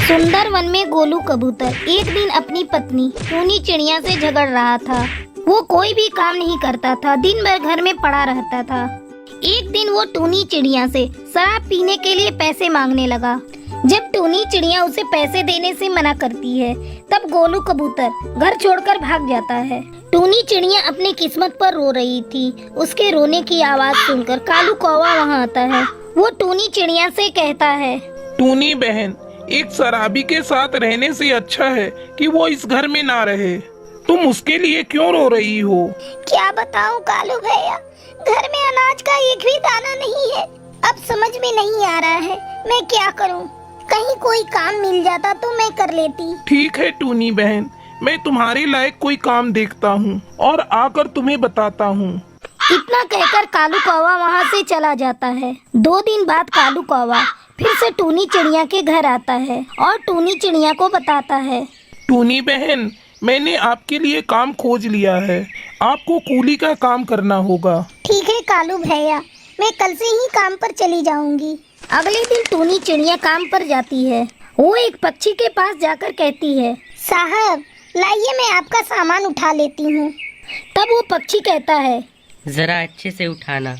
सुंदर वन में गोलू कबूतर एक दिन अपनी पत्नी टूनी चिड़िया से झगड़ रहा था। वो कोई भी काम नहीं करता था, दिन भर घर में पड़ा रहता था। एक दिन वो टूनी चिड़िया से शराब पीने के लिए पैसे मांगने लगा। जब टूनी चिड़िया उसे पैसे देने से मना करती है, तब गोलू कबूतर घर छोड़कर भाग जाता है। टूनी चिड़िया अपनी किस्मत पर रो रही थी। उसके रोने की आवाज सुनकर कालू कौवा वहाँ आता है। वो टूनी चिड़िया से कहता है, टूनी बहन, एक शराबी के साथ रहने से अच्छा है कि वो इस घर में ना रहे। तुम उसके लिए क्यों रो रही हो? क्या बताऊं कालू भैया, घर में अनाज का एक भी दाना नहीं है। अब समझ में नहीं आ रहा है मैं क्या करूं। कहीं कोई काम मिल जाता तो मैं कर लेती। ठीक है टूनी बहन, मैं तुम्हारे लायक कोई काम देखता हूँ और आकर तुम्हें बताता हूँ। इतना कहकर कालू कौवा वहाँ से चला जाता है। 2 दिन बाद कालू कौवा फिर से टूनी चिड़िया के घर आता है और टूनी चिड़िया को बताता है, टूनी बहन, मैंने आपके लिए काम खोज लिया है। आपको कूली का काम करना होगा। ठीक है कालू भैया, मैं कल से ही काम पर चली जाऊंगी। अगले दिन टूनी चिड़िया काम पर जाती है। वो एक पक्षी के पास जाकर कहती है, साहब लाइए मैं आपका सामान उठा लेती हूँ। तब वो पक्षी कहता है, जरा अच्छे से उठाना,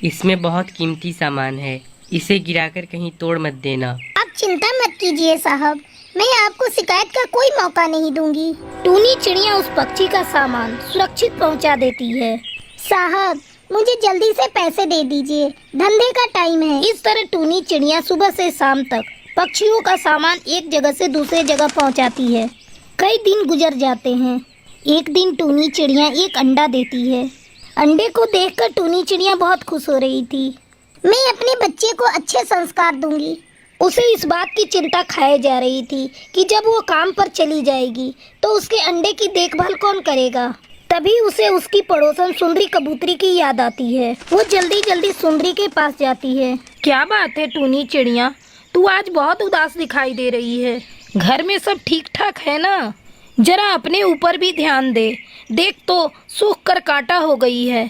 इसमें बहुत कीमती सामान है, इसे गिराकर कहीं तोड़ मत देना। आप चिंता मत कीजिए साहब, मैं आपको शिकायत का कोई मौका नहीं दूंगी। टूनी चिड़िया उस पक्षी का सामान सुरक्षित पहुंचा देती है। साहब मुझे जल्दी से पैसे दे दीजिए, धंधे का टाइम है। इस तरह टूनी चिड़िया सुबह से शाम तक पक्षियों का सामान एक जगह से दूसरे जगह पहुंचाती है। कई दिन गुजर जाते हैं। एक दिन टूनी चिड़िया एक अंडा देती है। अंडे को देखकर टूनी चिड़िया बहुत खुश हो रही थी। मैं अपने बच्चे को अच्छे संस्कार दूंगी। उसे इस बात की चिंता खाए जा रही थी कि जब वो काम पर चली जाएगी तो उसके अंडे की देखभाल कौन करेगा। तभी उसे उसकी पड़ोसन सुंदरी कबूतरी की याद आती है। वो जल्दी जल्दी सुंदरी के पास जाती है। क्या बात है टूनी चिड़िया, तू आज बहुत उदास दिखाई दे रही है। घर में सब ठीक ठाक है ना? जरा अपने ऊपर भी ध्यान दे। देख तो सूख कर कांटा हो गई है।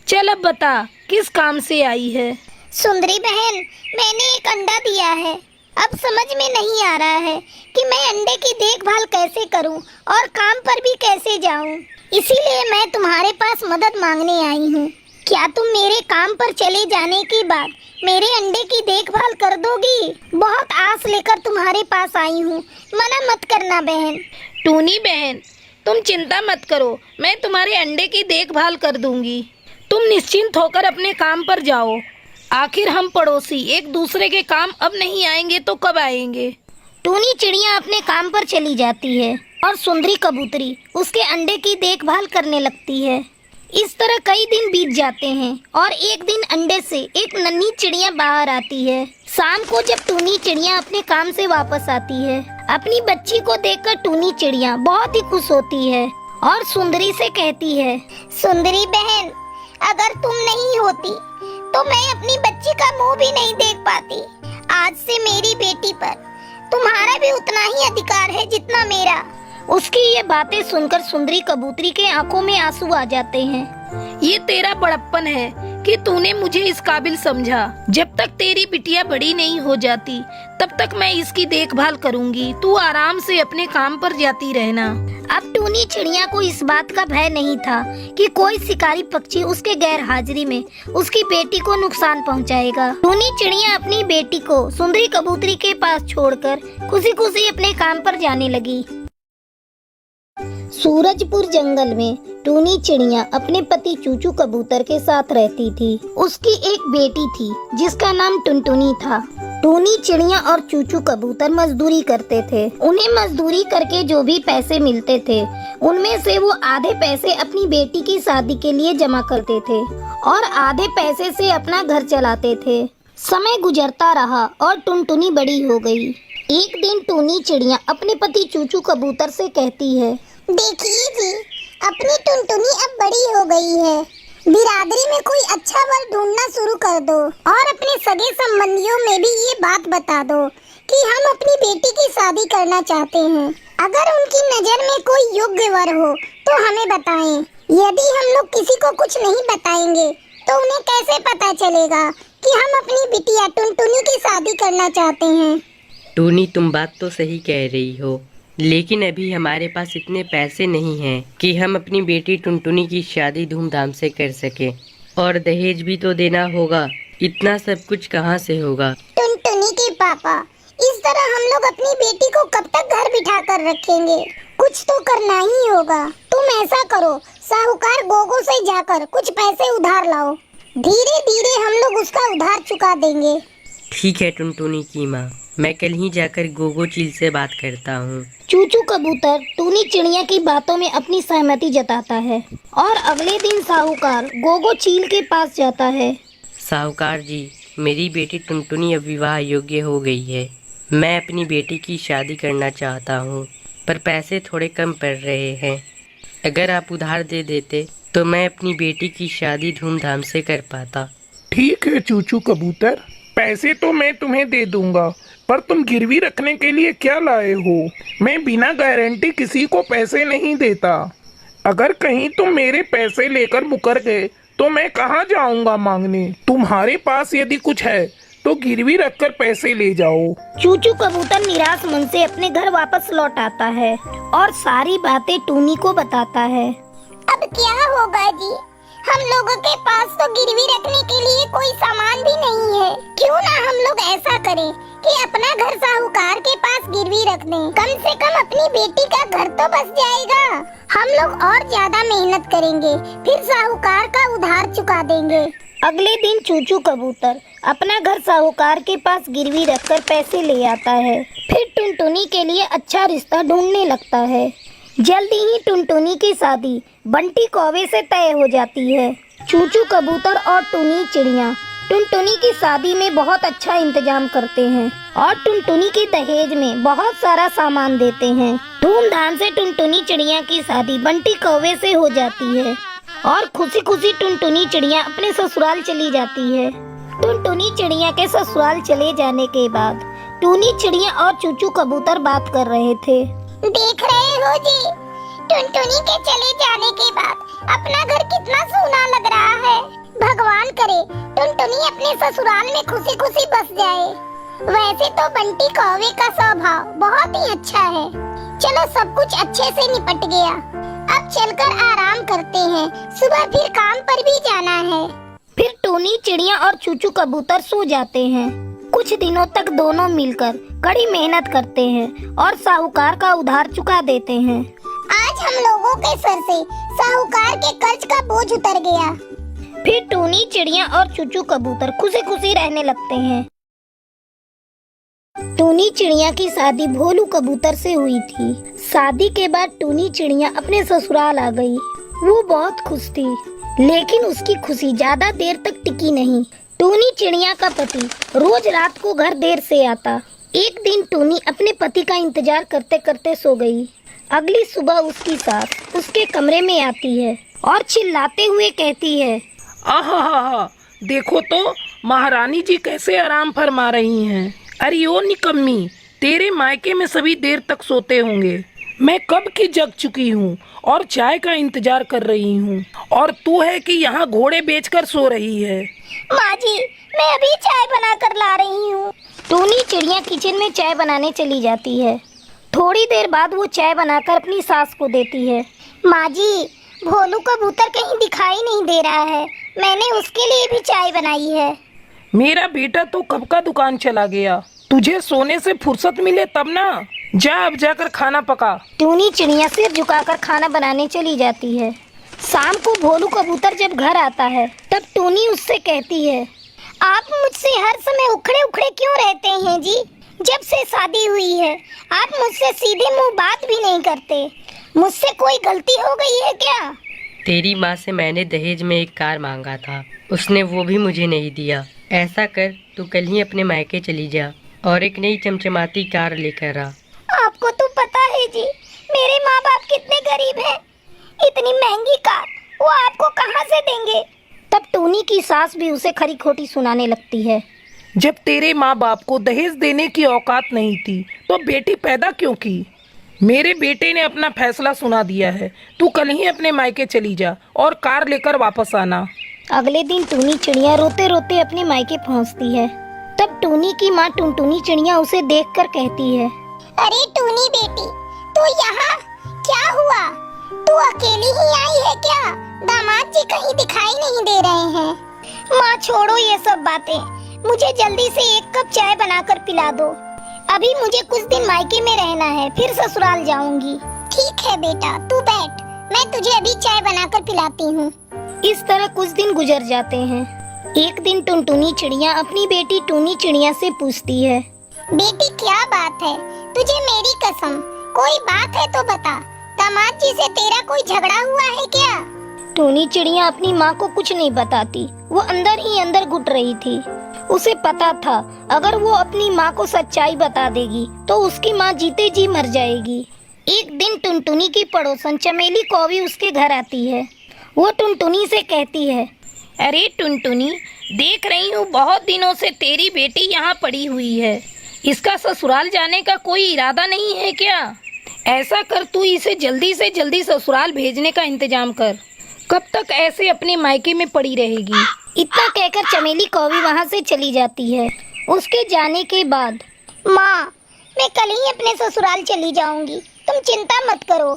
चल अब बता किस काम से आई है? सुंदरी बहन, मैंने एक अंडा दिया है। अब समझ में नहीं आ रहा है कि मैं अंडे की देखभाल कैसे करूं और काम पर भी कैसे जाऊं। इसीलिए मैं तुम्हारे पास मदद मांगने आई हूं। क्या तुम मेरे काम पर चले जाने के बाद मेरे अंडे की देखभाल कर दोगी? बहुत आस लेकर तुम्हारे पास आई हूं, मना मत करना बहन। टूनी बहन, तुम चिंता मत करो, मैं तुम्हारे अंडे की देखभाल कर दूंगी। तुम निश्चिंत होकर अपने काम पर जाओ। आखिर हम पड़ोसी एक दूसरे के काम अब नहीं आएंगे तो कब आएंगे? टूनी चिड़िया अपने काम पर चली जाती है और सुंदरी कबूतरी उसके अंडे की देखभाल करने लगती है। इस तरह कई दिन बीत जाते हैं और एक दिन अंडे से एक नन्ही चिड़िया बाहर आती है। शाम को जब टूनी चिड़िया अपने काम से वापस आती है, अपनी बच्ची को देखकर टूनी चिड़िया बहुत ही खुश होती है और सुंदरी से कहती है, सुंदरी बहन, अगर तुम नहीं होती तो मैं अपनी बच्ची का मुंह भी नहीं देख पाती। आज से मेरी बेटी पर तुम्हारा भी उतना ही अधिकार है जितना मेरा। उसकी ये बातें सुनकर सुंदरी कबूतरी के आंखों में आंसू आ जाते हैं। ये तेरा बड़प्पन है कि तूने मुझे इस काबिल समझा। जब तक तेरी बिटिया बड़ी नहीं हो जाती तब तक मैं इसकी देखभाल करूंगी। तू आराम से अपने काम पर जाती रहना। अब टूनी चिड़िया को इस बात का भय नहीं था कि कोई शिकारी पक्षी उसके गैर हाजिरी में उसकी बेटी को नुकसान पहुंचाएगा। टूनी चिड़िया अपनी बेटी को सुंदरी कबूतरी के पास छोड़कर खुशी खुशी अपने काम पर जाने लगी। सूरजपुर जंगल में टूनी चिड़िया अपने पति चूचू कबूतर के साथ रहती थी। उसकी एक बेटी थी जिसका नाम टुनटुनी था। टूनी चिड़िया और चूचू कबूतर मजदूरी करते थे। उन्हें मजदूरी करके जो भी पैसे मिलते थे उनमें से वो आधे पैसे अपनी बेटी की शादी के लिए जमा करते थे और आधे पैसे से अपना घर चलाते थे। समय गुजरता रहा और टुनटुनी बड़ी हो गई। एक दिन टूनी चिड़िया अपने पति चूचू कबूतर से कहती है, देखिए जी, अपनी टुनटुनी अब बड़ी हो गई है। बिरादरी में कोई अच्छा वर ढूंढना शुरू कर दो और अपने सगे संबंधियों में भी ये बात बता दो कि हम अपनी बेटी की शादी करना चाहते हैं। अगर उनकी नजर में कोई योग्य वर हो तो हमें बताएं। यदि हम लोग किसी को कुछ नहीं बताएंगे तो उन्हें कैसे पता चलेगा कि हम अपनी बिटिया टुनटुनी की शादी करना चाहते हैं। टूनी, तुम बात तो सही कह रही हो, लेकिन अभी हमारे पास इतने पैसे नहीं हैं कि हम अपनी बेटी टुनटुनी की शादी धूमधाम से कर सके, और दहेज भी तो देना होगा। इतना सब कुछ कहाँ से होगा? टुनटुनी के पापा, इस तरह हम लोग अपनी बेटी को कब तक घर बिठा कर रखेंगे? कुछ तो करना ही होगा। तुम ऐसा करो, साहूकार गोगो से जाकर कुछ पैसे उधार लाओ। धीरे धीरे हम लोग उसका उधार चुका देंगे। ठीक है टुनटुनी की माँ, मैं कल ही जाकर गोगो चील से बात करता हूँ। चूचू कबूतर टूनी चिड़िया की बातों में अपनी सहमति जताता है और अगले दिन साहूकार गोगो चील के पास जाता है। साहूकार जी, मेरी बेटी टुनटुनी अब विवाह योग्य हो गई है। मैं अपनी बेटी की शादी करना चाहता हूँ, पर पैसे थोड़े कम पड़ रहे हैं। अगर आप उधार दे देते तो मैं अपनी बेटी की शादी धूमधाम से कर पाता। ठीक है चूचू कबूतर, पैसे तो मैं तुम्हें दे दूंगा, पर तुम गिरवी रखने के लिए क्या लाए हो? मैं बिना गारंटी किसी को पैसे नहीं देता। अगर कहीं तुम मेरे पैसे लेकर मुकर गए तो मैं कहाँ जाऊंगा मांगने? तुम्हारे पास यदि कुछ है तो गिरवी रखकर पैसे ले जाओ। चूचू कबूतर निराश मन से अपने घर वापस लौट आता है और सारी बातें टूनी को बताता है। अब क्या होगा जी? हम लोगों के पास तो गिरवी रखने के लिए कोई सामान भी नहीं है। क्यों ना हम लोग ऐसा करें कि अपना घर साहूकार के पास गिरवी रख दें। कम से कम अपनी बेटी का घर तो बस जाएगा। हम लोग और ज्यादा मेहनत करेंगे, फिर साहूकार का उधार चुका देंगे। अगले दिन चूचू कबूतर अपना घर साहूकार के पास गिरवी रखकर पैसे ले आता है। फिर टुनटुनी के लिए अच्छा रिश्ता ढूंढने लगता है। जल्दी ही टुनटुनी की शादी बंटी कौवे से तय हो जाती है। चूचू कबूतर और टूनी चिड़िया टुनटुनी की शादी में बहुत अच्छा इंतजाम करते हैं और टुनटुनी के दहेज में बहुत सारा सामान देते हैं। धूमधाम से टुनटुनी चिड़िया की शादी बंटी कौवे से हो जाती है और खुशी खुशी टुनटुनी चिड़िया अपने ससुराल चली जाती है। टुनटुनी चिड़िया के ससुराल चले जाने के बाद टूनी चिड़िया और चूचू कबूतर बात कर रहे थे। देख रहे हो जी, टुनटुनी के चले जाने के बाद अपना घर कितना सूना लग रहा है। भगवान करे टुनटुनी अपने ससुराल में खुशी खुशी बस जाए। वैसे तो बंटी कौवे का स्वभाव बहुत ही अच्छा है। चलो सब कुछ अच्छे से निपट गया, अब चलकर आराम करते हैं, सुबह फिर काम पर भी जाना है। फिर टूनी चिड़िया और चूचू कबूतर सो जाते हैं। कुछ दिनों तक दोनों मिलकर कड़ी मेहनत करते हैं और साहूकार का उधार चुका देते हैं। आज हम लोगों के सर से साहूकार के कर्ज का बोझ उतर गया। फिर टूनी चिड़िया और चूचू कबूतर खुशी खुशी रहने लगते हैं। टूनी चिड़िया की शादी भोलू कबूतर से हुई थी। शादी के बाद टूनी चिड़िया अपने ससुराल आ गई। वो बहुत खुश थी, लेकिन उसकी खुशी ज्यादा देर तक टिकी नहीं। टूनी चिड़िया का पति रोज रात को घर देर से आता। एक दिन टूनी अपने पति का इंतजार करते करते सो गई। अगली सुबह उसकी सास उसके कमरे में आती है और चिल्लाते हुए कहती है, आहा, देखो तो महारानी जी कैसे आराम फरमा रही हैं। अरे ओ निकम्मी, तेरे मायके में सभी देर तक सोते होंगे। मैं कब की जग चुकी हूँ और चाय का इंतजार कर रही हूँ, और तू है कि यहाँ घोड़े बेचकर सो रही है। माँ जी, मैं अभी चाय बनाकर ला रही हूँ। टूनी चिड़िया किचन में चाय बनाने चली जाती है। थोड़ी देर बाद वो चाय बनाकर अपनी सास को देती है। माँ जी, भोलू कबूतर कहीं दिखाई नहीं दे रहा है, मैंने उसके लिए भी चाय बनाई है। मेरा बेटा तो कब का दुकान चला गया, तुझे सोने से फुर्सत मिले तब ना। जा अब जाकर खाना पका। टूनी चिड़िया सिर झुकाकर खाना बनाने चली जाती है। शाम को भोलू कबूतर जब घर आता है तब टूनी उससे कहती है, आप मुझसे हर समय उखड़े उखड़े क्यों रहते हैं जी? जब से शादी हुई है आप मुझसे सीधे मुंह बात भी नहीं करते। मुझसे कोई गलती हो गई है क्या? तेरी माँ से मैंने दहेज में एक कार मांगा था, उसने वो भी मुझे नहीं दिया। ऐसा कर, तू कल ही अपने मायके चली जा और एक नई चमचमाती कार लेकर आ। आपको तो पता है जी, मेरे माँ बाप कितने गरीब हैं। इतनी महंगी कार वो आपको कहाँ से देंगे? तब टूनी की सास भी उसे खरी खोटी सुनाने लगती है। जब तेरे माँ बाप को दहेज देने की औकात नहीं थी तो बेटी पैदा क्यों की? मेरे बेटे ने अपना फैसला सुना दिया है, तू कल ही अपने मायके चली जा और कार लेकर वापस आना। अगले दिन टूनी चिड़िया रोते रोते अपने मायके पहुंचती है। तब टूनी की माँ टुनटुनी चिड़िया उसे देखकर कहती है, अरे टूनी बेटी, तू यहाँ क्या हुआ? तू अकेली ही आई है क्या? दामाद जी कहीं दिखाई नहीं दे रहे हैं। माँ छोड़ो ये सब बातें, मुझे जल्दी से एक कप चाय बनाकर पिला दो। अभी मुझे कुछ दिन मायके में रहना है, फिर ससुराल जाऊंगी। ठीक है बेटा, तू बैठ, मैं तुझे अभी चाय बनाकर पिलाती हूँ। इस तरह कुछ दिन गुजर जाते हैं। एक दिन टुनटुनी चिड़िया अपनी बेटी टूनी चिड़िया से पूछती है, बेटी क्या बात है? तुझे मेरी कसम, कोई बात है तो बता। दामाद जी से तेरा कोई झगड़ा हुआ है क्या? टूनी चिड़िया अपनी माँ को कुछ नहीं बताती, वो अंदर ही अंदर घुट रही थी। उसे पता था अगर वो अपनी माँ को सच्चाई बता देगी तो उसकी माँ जीते जी मर जाएगी। एक दिन टुनटुनी की पड़ोसन चमेली कौवी उसके घर आती है। वो टुनटुनी से कहती है, अरे टुनटुनी, देख रही हूँ बहुत दिनों से तेरी बेटी यहाँ पड़ी हुई है। इसका ससुराल जाने का कोई इरादा नहीं है क्या? ऐसा कर, तू इसे जल्दी से जल्दी ससुराल भेजने का इंतजाम कर। कब तक ऐसे अपने मायके में पड़ी रहेगी? इतना कहकर चमेली कौवी वहाँ से चली जाती है। उसके जाने के बाद, माँ, मैं कल ही अपने ससुराल चली जाऊंगी, तुम चिंता मत करो।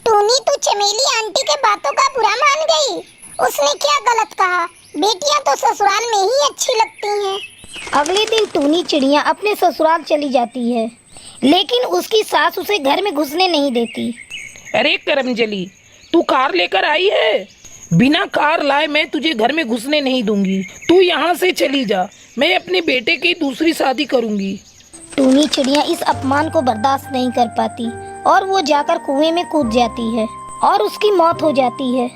टूनी, तू चमेली आंटी के बातों का बुरा मान गई? उसने क्या गलत कहा? बेटियां तो ससुराल में ही अच्छी लगती हैं। अगले दिन टूनी चिड़िया अपने ससुराल चली जाती है, लेकिन उसकी सास उसे घर में घुसने नहीं देती। अरे करमजली, तू कार लेकर आई है? बिना कार लाए मैं तुझे घर में घुसने नहीं दूंगी। तू यहाँ से चली जा, मैं अपने बेटे की दूसरी शादी करूंगी। टूनी चिड़िया इस अपमान को बर्दाश्त नहीं कर पाती और वो जाकर कुएं में कूद जाती है और उसकी मौत हो जाती है।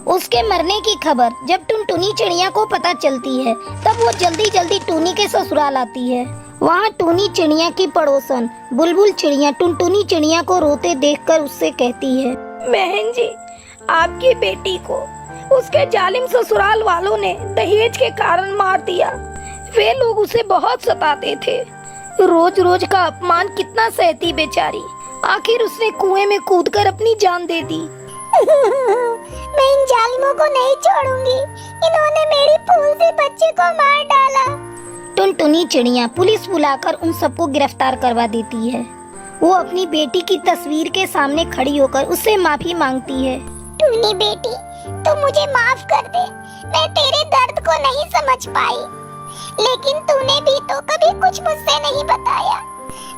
उसके मरने की खबर जब टुनटुनी चिड़िया को पता चलती है तब वो जल्दी जल्दी टूनी के ससुराल आती है। वहाँ टूनी चिड़िया की पड़ोसन बुलबुल चिड़िया टुनटुनी चिड़िया को रोते देखकर उससे कहती है, बहन जी, आपकी बेटी को उसके जालिम ससुराल वालों ने दहेज के कारण मार दिया। वे लोग उसे बहुत सताते थे, रोज रोज का अपमान कितना सहती बेचारी। आखिर उसने कुएं में कूदकर अपनी जान दे दी। मैं इन जालिमों को नहीं छोड़ूंगी, इन्होंने मेरी फूल सी बच्ची को मार डाला। टुनटुनी चिड़िया पुलिस बुलाकर उन सबको गिरफ्तार करवा देती है। वो अपनी बेटी की तस्वीर के सामने खड़ी होकर उससे माफी मांगती है। टूनी बेटी, तू मुझे माफ कर दे, मैं तेरे दर्द को नहीं समझ पाई, लेकिन तूने भी तो कभी कुछ मुझसे नहीं बताया।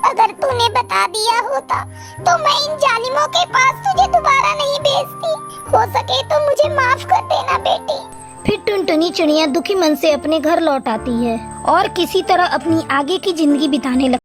अगर तूने बता दिया होता तो मैं इन जालिमों के पास तुझे दोबारा नहीं भेजती। हो सके तो मुझे माफ कर देना बेटी। फिर टुनटुनी चिड़िया दुखी मन से अपने घर लौट आती है और किसी तरह अपनी आगे की जिंदगी बिताने लगती है।